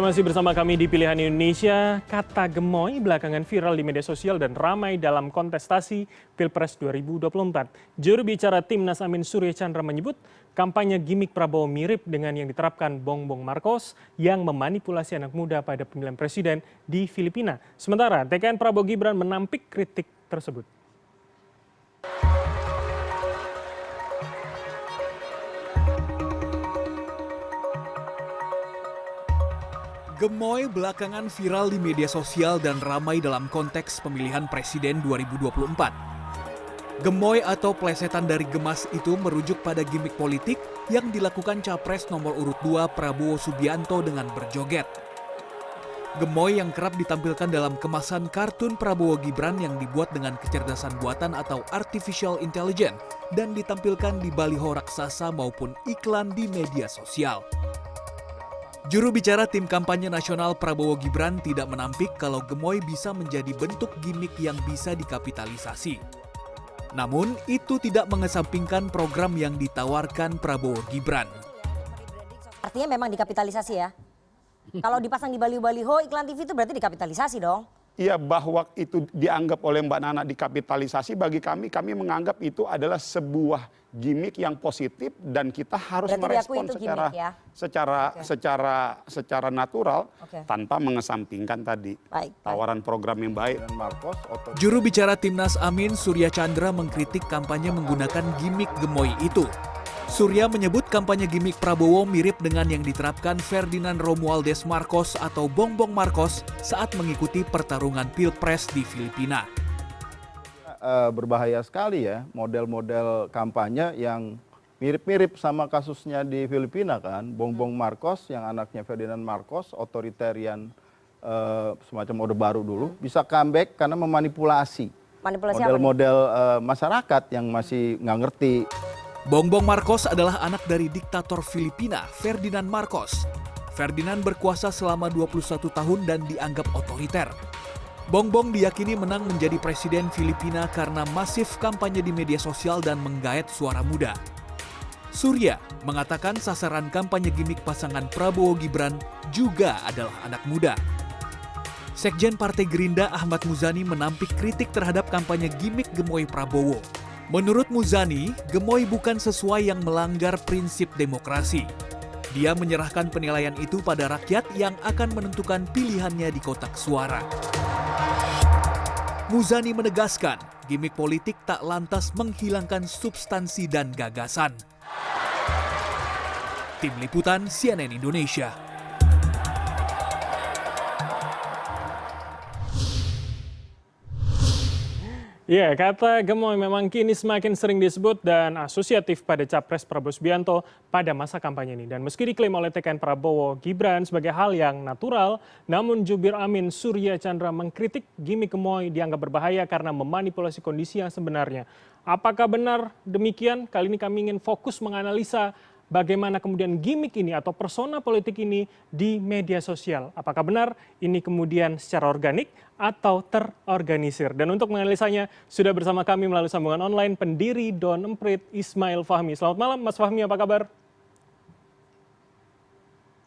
Masih bersama kami di Pilihan Indonesia, kata gemoy belakangan viral di media sosial dan ramai dalam kontestasi Pilpres 2024. Juru bicara Timnas Amin Surya Chandra menyebut kampanye gimik Prabowo mirip dengan yang diterapkan Bongbong Marcos yang memanipulasi anak muda pada pemilihan presiden di Filipina. Sementara TKN Prabowo Gibran menampik kritik tersebut. Gemoy belakangan viral di media sosial dan ramai dalam konteks pemilihan presiden 2024. Gemoy atau plesetan dari gemas itu merujuk pada gimik politik yang dilakukan Capres nomor urut 2 Prabowo Subianto dengan berjoget. Gemoy yang kerap ditampilkan dalam kemasan kartun Prabowo Gibran yang dibuat dengan kecerdasan buatan atau artificial intelligence dan ditampilkan di baliho raksasa maupun iklan di media sosial. Juru bicara tim kampanye nasional Prabowo Gibran tidak menampik kalau gemoy bisa menjadi bentuk gimik yang bisa dikapitalisasi. Namun, itu tidak mengesampingkan program yang ditawarkan Prabowo Gibran. Artinya memang dikapitalisasi ya? Kalau dipasang di baliho-baliho iklan TV itu berarti dikapitalisasi dong? Iya, bahwa itu dianggap oleh Mbak Nana dikapitalisasi, bagi kami menganggap itu adalah sebuah gimik yang positif dan kita harus berarti merespon gimik, ya? secara natural tanpa mengesampingkan tadi tawaran program yang baik. Juru bicara Timnas Amin Surya Chandra mengkritik kampanye menggunakan gimik gemoy itu. Surya menyebut kampanye gimik Prabowo mirip dengan yang diterapkan Ferdinand Romualdez Marcos atau Bongbong Marcos saat mengikuti pertarungan Pilpres di Filipina. Berbahaya sekali ya model-model kampanye yang mirip-mirip sama kasusnya di Filipina kan. Bongbong Marcos yang anaknya Ferdinand Marcos, otoritarian semacam Orde Baru dulu, bisa comeback karena memanipulasi model-model masyarakat yang masih nggak ngerti. Bongbong Marcos adalah anak dari diktator Filipina, Ferdinand Marcos. Ferdinand berkuasa selama 21 tahun dan dianggap otoriter. Bongbong diyakini menang menjadi presiden Filipina karena masif kampanye di media sosial dan menggait suara muda. Surya mengatakan sasaran kampanye gimik pasangan Prabowo Gibran juga adalah anak muda. Sekjen Partai Gerindra Ahmad Muzani menampik kritik terhadap kampanye gimik gemoy Prabowo. Menurut Muzani, gemoy bukan sesuai yang melanggar prinsip demokrasi. Dia menyerahkan penilaian itu pada rakyat yang akan menentukan pilihannya di kotak suara. Muzani menegaskan, gimik politik tak lantas menghilangkan substansi dan gagasan. Tim Liputan CNN Indonesia. Ya, kata gemoy memang kini semakin sering disebut dan asosiatif pada Capres Prabowo Subianto pada masa kampanye ini. Dan meski diklaim oleh TKN Prabowo Gibran sebagai hal yang natural, namun jubir Amin Surya Chandra mengkritik gimik gemoy dianggap berbahaya karena memanipulasi kondisi yang sebenarnya. Apakah benar demikian? Kali ini kami ingin fokus menganalisa bagaimana kemudian gimik ini atau persona politik ini di media sosial. Apakah benar ini kemudian secara organik atau terorganisir? Dan untuk menganalisanya sudah bersama kami melalui sambungan online pendiri Don Emprit Ismail Fahmi. Selamat malam Mas Fahmi, apa kabar?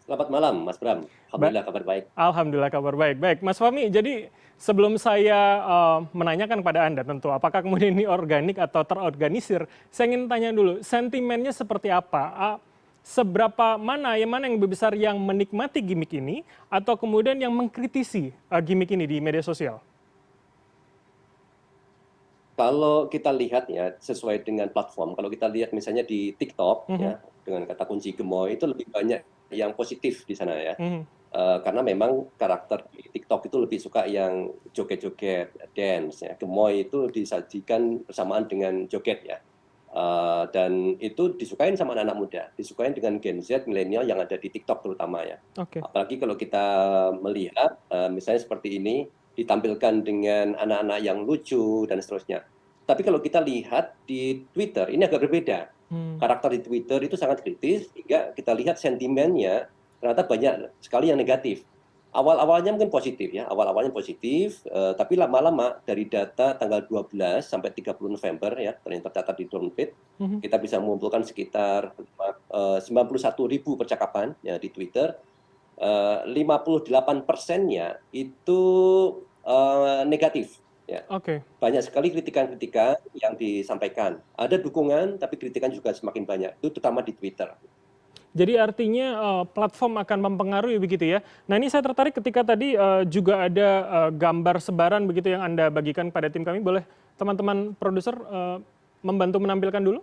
Selamat malam Mas Bram, alhamdulillah kabar baik. Alhamdulillah kabar baik. Baik Mas Fahmi, jadi sebelum saya menanyakan kepada Anda tentu apakah kemudian ini organik atau terorganisir, saya ingin tanya dulu sentimennya seperti apa? Seberapa mana yang lebih besar yang menikmati gimik ini atau kemudian yang mengkritisi gimik ini di media sosial? Kalau kita lihat ya sesuai dengan platform, kalau kita lihat misalnya di TikTok ya dengan kata kunci gemoy itu lebih banyak yang positif di sana ya. Karena memang karakter di TikTok itu lebih suka yang joget-joget, dance ya. Gemoy itu disajikan bersamaan dengan joget ya. Dan itu disukain sama anak-anak muda, disukain dengan Gen Z, milenial yang ada di TikTok terutama ya. Apalagi kalau kita melihat misalnya seperti ini ditampilkan dengan anak-anak yang lucu dan seterusnya. Tapi kalau kita lihat di Twitter ini agak berbeda. Karakter di Twitter itu sangat kritis, hingga kita lihat sentimennya ternyata banyak sekali yang negatif. Awal-awalnya mungkin positif ya, tapi lama-lama dari data tanggal 12 sampai 30 November ya, ternyata tercatat di Download, kita bisa mengumpulkan sekitar 91.000 percakapan ya di Twitter. 58%-nya itu negatif. Ya. Oke. Banyak sekali kritikan-kritikan yang disampaikan. Ada dukungan, tapi kritikan juga semakin banyak. Itu terutama di Twitter. Jadi artinya platform akan mempengaruhi begitu ya. Nah ini saya tertarik ketika tadi juga ada gambar sebaran begitu yang Anda bagikan pada tim kami. Boleh teman-teman produser membantu menampilkan dulu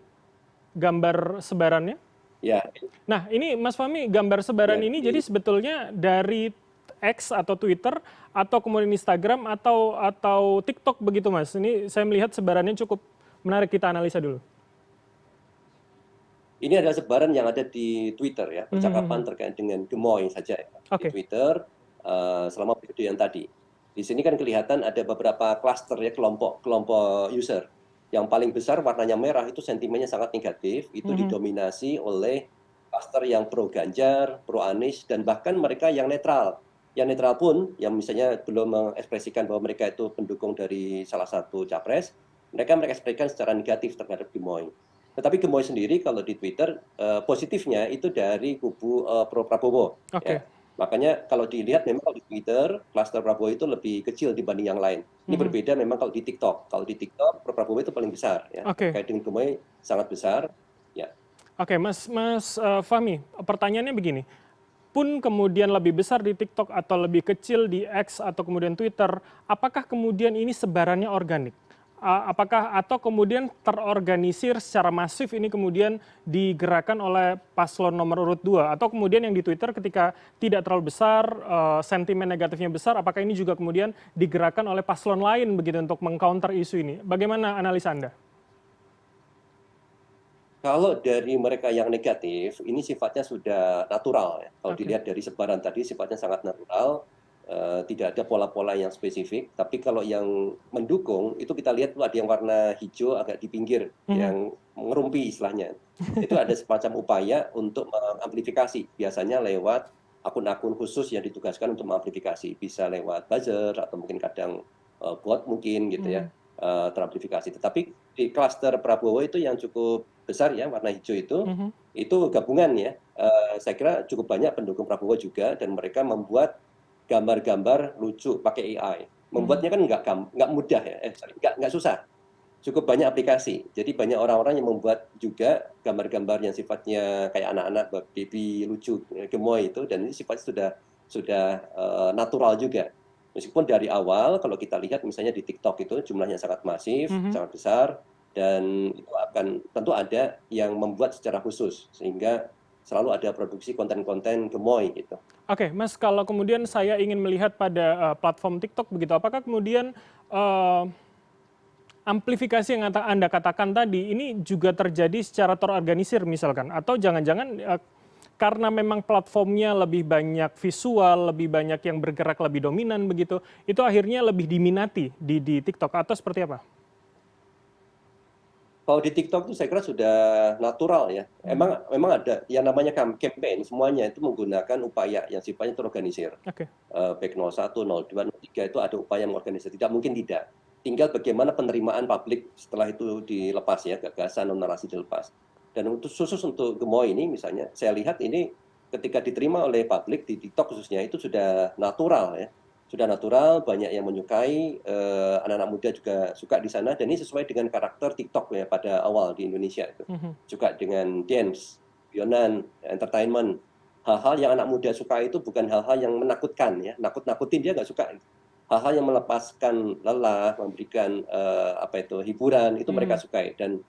gambar sebarannya? Ya. Nah ini Mas Fahmi, gambar sebaran Ya, ini jadi sebetulnya dari X atau Twitter atau kemudian Instagram atau TikTok begitu Mas. Ini saya melihat sebarannya cukup menarik, kita analisa dulu. Ini adalah sebaran yang ada di Twitter ya, percakapan terkait dengan gemoy saja ya. Di Twitter selama periode yang tadi. Di sini kan kelihatan ada beberapa klaster ya, kelompok user. Yang paling besar warnanya merah itu sentimennya sangat negatif, itu didominasi oleh klaster yang pro Ganjar, pro Anies, dan bahkan mereka yang netral. Yang netral pun, yang misalnya belum mengekspresikan bahwa mereka itu pendukung dari salah satu capres, mereka mengekspresikan secara negatif terhadap gemoy. Tetapi gemoy sendiri kalau di Twitter positifnya itu dari kubu pro Prabowo. Ya. Makanya kalau dilihat memang kalau di Twitter klaster Prabowo itu lebih kecil dibanding yang lain. Ini berbeda memang kalau di TikTok. Kalau di TikTok pro Prabowo itu paling besar. Ya. Terkait dengan gemoy sangat besar. Ya. Oke, Mas Fahmi, pertanyaannya begini. Pun kemudian lebih besar di TikTok atau lebih kecil di X atau kemudian Twitter, apakah kemudian ini sebarannya organik? Apakah atau kemudian terorganisir secara masif ini kemudian digerakkan oleh paslon nomor urut 2 atau kemudian yang di Twitter ketika tidak terlalu besar sentimen negatifnya besar, apakah ini juga kemudian digerakkan oleh paslon lain begitu untuk mengcounter isu ini? Bagaimana analisa Anda? Kalau dari mereka yang negatif, ini sifatnya sudah natural ya. Kalau dilihat dari sebaran tadi sifatnya sangat natural. Tidak ada pola-pola yang spesifik, tapi kalau yang mendukung itu kita lihat tuh ada yang warna hijau agak di pinggir, yang mengerumpi istilahnya. Itu ada semacam upaya untuk mengamplifikasi, biasanya lewat akun-akun khusus yang ditugaskan untuk mengamplifikasi, bisa lewat buzzer atau mungkin kadang bot mungkin gitu ya, teramplifikasi. Tetapi di klaster Prabowo itu yang cukup besar ya, warna hijau itu gabungan ya. Saya kira cukup banyak pendukung Prabowo juga, dan mereka membuat gambar-gambar lucu pakai AI. Membuatnya kan nggak mudah ya, nggak susah. Cukup banyak aplikasi. Jadi banyak orang-orang yang membuat juga gambar-gambar yang sifatnya kayak anak-anak, baby lucu, gemoy itu, dan ini sifatnya sudah natural juga. Meskipun dari awal kalau kita lihat misalnya di TikTok itu jumlahnya sangat masif, sangat besar, dan itu akan tentu ada yang membuat secara khusus sehingga selalu ada produksi konten-konten gemoy gitu. Oke, Mas, kalau kemudian saya ingin melihat pada platform TikTok begitu, apakah kemudian amplifikasi yang Anda katakan tadi ini juga terjadi secara terorganisir misalkan, atau jangan-jangan karena memang platformnya lebih banyak visual, lebih banyak yang bergerak lebih dominan begitu, itu akhirnya lebih diminati di TikTok atau seperti apa? Kalau di TikTok itu saya kira sudah natural ya. Memang ada yang namanya campaign, semuanya itu menggunakan upaya yang sifatnya terorganisir. Baik 01, 02, 03 itu ada upaya mengorganisir. Tidak mungkin tidak. Tinggal bagaimana penerimaan publik setelah itu dilepas ya, gagasan narasi dilepas. Dan untuk khusus untuk gemoy ini misalnya, saya lihat ini ketika diterima oleh publik di TikTok khususnya itu sudah natural ya. Sudah natural, banyak yang menyukai, anak-anak muda juga suka di sana, dan ini sesuai dengan karakter TikTok ya pada awal di Indonesia itu. Suka dengan dance, guyonan, entertainment. Hal-hal yang anak muda suka itu bukan hal-hal yang menakutkan ya, nakut-nakutin dia nggak suka. Hal-hal yang melepaskan lelah, memberikan hiburan, itu mereka sukai. Dan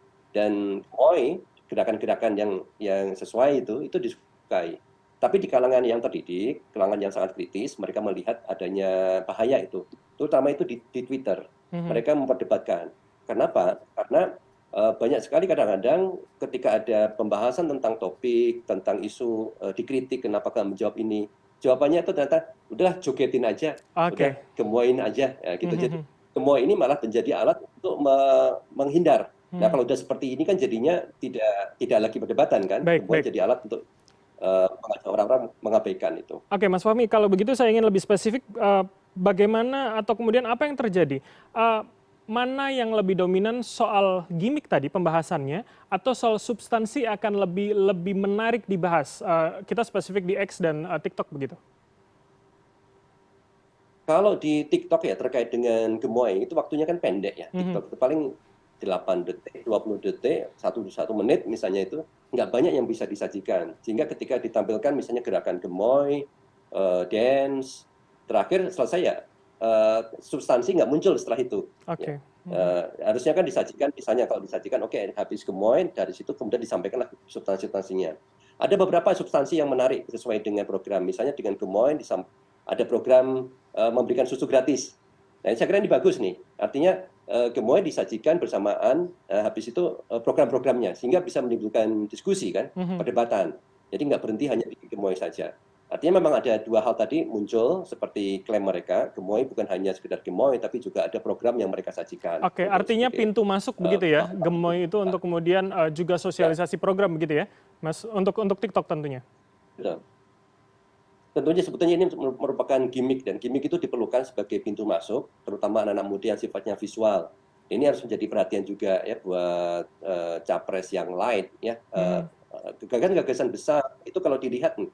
gerakan-gerakan yang sesuai itu disukai. Tapi di kalangan yang terdidik, kalangan yang sangat kritis, mereka melihat adanya bahaya itu. Terutama itu di Twitter. Mereka memperdebatkan. Kenapa? Karena banyak sekali kadang-kadang ketika ada pembahasan tentang topik, tentang isu, dikritik kenapa kamu menjawab ini. Jawabannya itu ternyata, udahlah jogetin aja, udah gemoyin aja. Ya, gitu. Jadi gemoy ini malah menjadi alat untuk menghindar. Nah kalau udah seperti ini kan jadinya tidak lagi perdebatan kan. Gemoy jadi alat untuk orang-orang mengabaikan itu. Oke, Mas Fahmi, kalau begitu saya ingin lebih spesifik bagaimana atau kemudian apa yang terjadi? mana yang lebih dominan soal gimmick tadi pembahasannya atau soal substansi akan lebih menarik dibahas? Kita spesifik di X dan TikTok begitu. Kalau di TikTok ya terkait dengan gemoy itu waktunya kan pendek ya. TikTok itu paling 8 detik, 20 detik, 1 menit misalnya itu nggak banyak yang bisa disajikan. Sehingga ketika ditampilkan misalnya gerakan gemoy, dance, terakhir selesai ya substansi nggak muncul setelah itu. Oke. Harusnya kan disajikan, misalnya kalau disajikan oke, habis gemoy dari situ kemudian disampaikanlah substansi-substansinya. Ada beberapa substansi yang menarik sesuai dengan program. Misalnya dengan gemoy ada program memberikan susu gratis. Nah, saya kira ini bagus nih. Artinya gemoy disajikan bersamaan habis itu program-programnya sehingga bisa menimbulkan diskusi kan, perdebatan. Jadi nggak berhenti hanya di gemoy saja. Artinya memang ada dua hal tadi muncul seperti klaim mereka, gemoy bukan hanya sekedar gemoy tapi juga ada program yang mereka sajikan. Oke, artinya pintu masuk begitu ya, gemoy itu untuk kemudian juga sosialisasi program begitu ya, Mas, untuk TikTok tentunya. Betul. Tentunya sebetulnya ini merupakan gimmick dan gimmick itu diperlukan sebagai pintu masuk, terutama anak-anak muda yang sifatnya visual. Ini harus menjadi perhatian juga ya buat capres yang lain ya. Gagasan-gagasan besar itu kalau dilihat nih,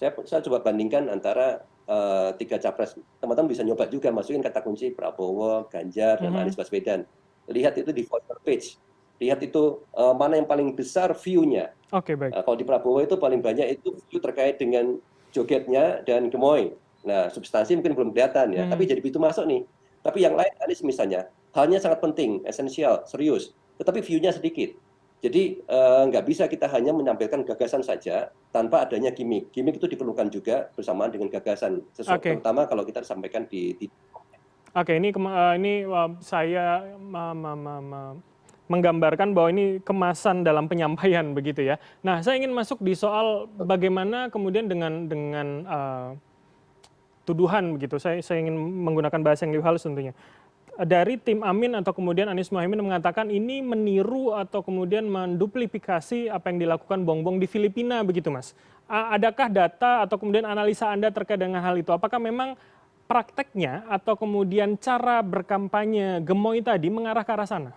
saya coba bandingkan antara 3 capres. Teman-teman bisa nyoba juga masukin kata kunci Prabowo, Ganjar, dan Anies Baswedan. Lihat itu di voter page. Lihat itu mana yang paling besar view-nya. Oke, baik. Kalau di Prabowo itu paling banyak itu view terkait dengan jogetnya dan gemoy. Nah, substansi mungkin belum kelihatan ya, tapi jadi pintu masuk nih. Tapi yang lain, Anies misalnya, halnya sangat penting, esensial, serius, tetapi view-nya sedikit. Jadi nggak bisa kita hanya menampilkan gagasan saja tanpa adanya gimmick. Gimmick itu diperlukan juga bersamaan dengan gagasan, terutama kalau kita sampaikan di Oke, ini saya menggambarkan bahwa ini kemasan dalam penyampaian begitu ya. Nah, saya ingin masuk di soal bagaimana kemudian dengan tuduhan begitu. Saya ingin menggunakan bahasa yang lebih halus tentunya. Dari tim Amin atau kemudian Anies Mohaimin mengatakan ini meniru atau kemudian menduplifikasi apa yang dilakukan Bongbong di Filipina begitu, Mas. Adakah data atau kemudian analisa Anda terkait dengan hal itu? Apakah memang prakteknya atau kemudian cara berkampanye gemoy tadi mengarah ke arah sana?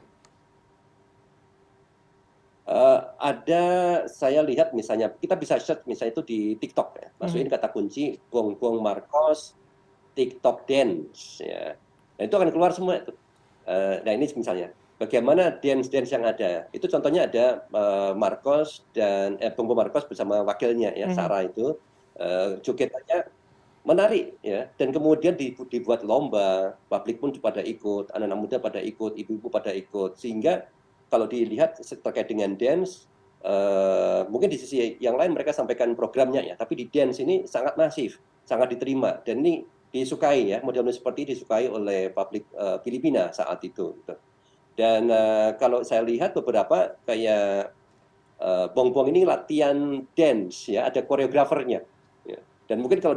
Ada, saya lihat misalnya, kita bisa search misalnya itu di TikTok ya, masukin kata kunci Bongbong Marcos TikTok dance ya. Nah, itu akan keluar semua itu. Nah, ini misalnya bagaimana dance yang ada. Itu contohnya ada Marcos dan Bongbong Marcos bersama wakilnya ya, Sarah itu jogetannya menarik ya, dan kemudian dibuat lomba, publik pun pada ikut, anak-anak muda pada ikut, ibu-ibu pada ikut, sehingga kalau dilihat terkait dengan dance, mungkin di sisi yang lain mereka sampaikan programnya ya, tapi di dance ini sangat masif, sangat diterima, dan ini disukai ya, model seperti ini disukai oleh publik Filipina saat itu. Dan kalau saya lihat beberapa kayak Bongbong ini latihan dance ya, ada koreografernya. Ya. Dan mungkin kalau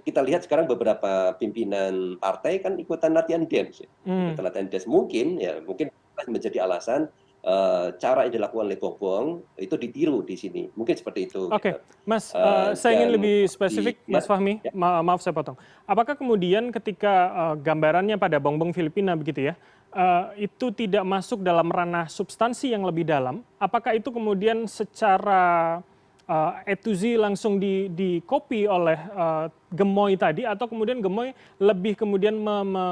kita lihat sekarang beberapa pimpinan partai kan ikutan latihan dance. Ya. Ikutan latihan dance mungkin menjadi alasan cara yang dilakukan oleh Bongbong itu ditiru di sini. Mungkin seperti itu. Oke, Mas, saya ingin lebih spesifik, Mas Fahmi, maaf saya potong. Apakah kemudian ketika gambarannya pada Bongbong Filipina begitu ya, itu tidak masuk dalam ranah substansi yang lebih dalam, apakah itu kemudian secara etuzi langsung di-copy oleh gemoy tadi, atau kemudian gemoy lebih kemudian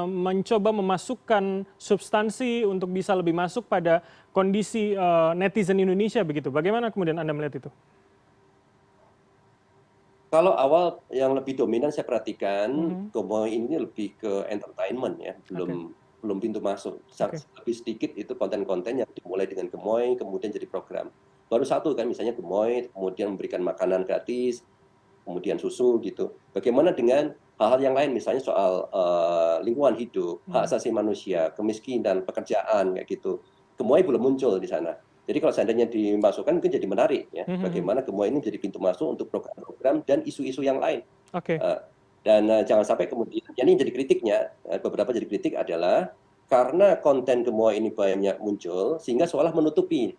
mencoba memasukkan substansi untuk bisa lebih masuk pada kondisi netizen Indonesia begitu? Bagaimana kemudian Anda melihat itu? Kalau awal yang lebih dominan saya perhatikan, gemoy ini lebih ke entertainment ya, belum pintu masuk. Lebih sedikit itu konten-konten yang dimulai dengan gemoy, kemudian jadi program. Baru satu kan misalnya gemoy, kemudian memberikan makanan gratis, kemudian susu gitu. Bagaimana dengan hal-hal yang lain misalnya soal lingkungan hidup, hak asasi manusia, kemiskinan, pekerjaan kayak gitu. Gemoy belum muncul di sana. Jadi kalau seandainya dimasukkan mungkin jadi menarik ya. Bagaimana gemoy ini menjadi pintu masuk untuk program-program dan isu-isu yang lain. Dan jangan sampai kemudian ini jadi kritiknya, beberapa jadi kritik adalah karena konten gemoy ini banyak muncul sehingga seolah menutupi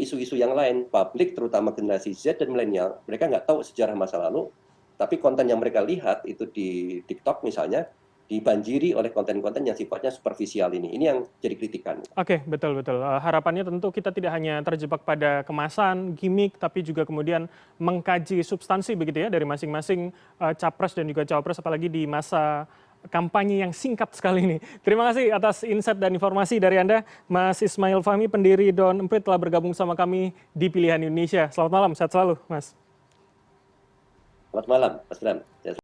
isu-isu yang lain. Publik terutama generasi Z dan milenial, mereka nggak tahu sejarah masa lalu, tapi konten yang mereka lihat itu di TikTok misalnya, dibanjiri oleh konten-konten yang sifatnya superficial ini. Ini yang jadi kritikan. Oke, betul-betul. Harapannya tentu kita tidak hanya terjebak pada kemasan, gimmick, tapi juga kemudian mengkaji substansi begitu ya dari masing-masing capres dan juga cawapres, apalagi di masa kampanye yang singkat sekali ini. Terima kasih atas insight dan informasi dari Anda, Mas Ismail Fahmi, pendiri Don Emprit, telah bergabung sama kami di Pilihan Indonesia. Selamat malam, sehat selalu, Mas. Selamat malam, Mas Bram.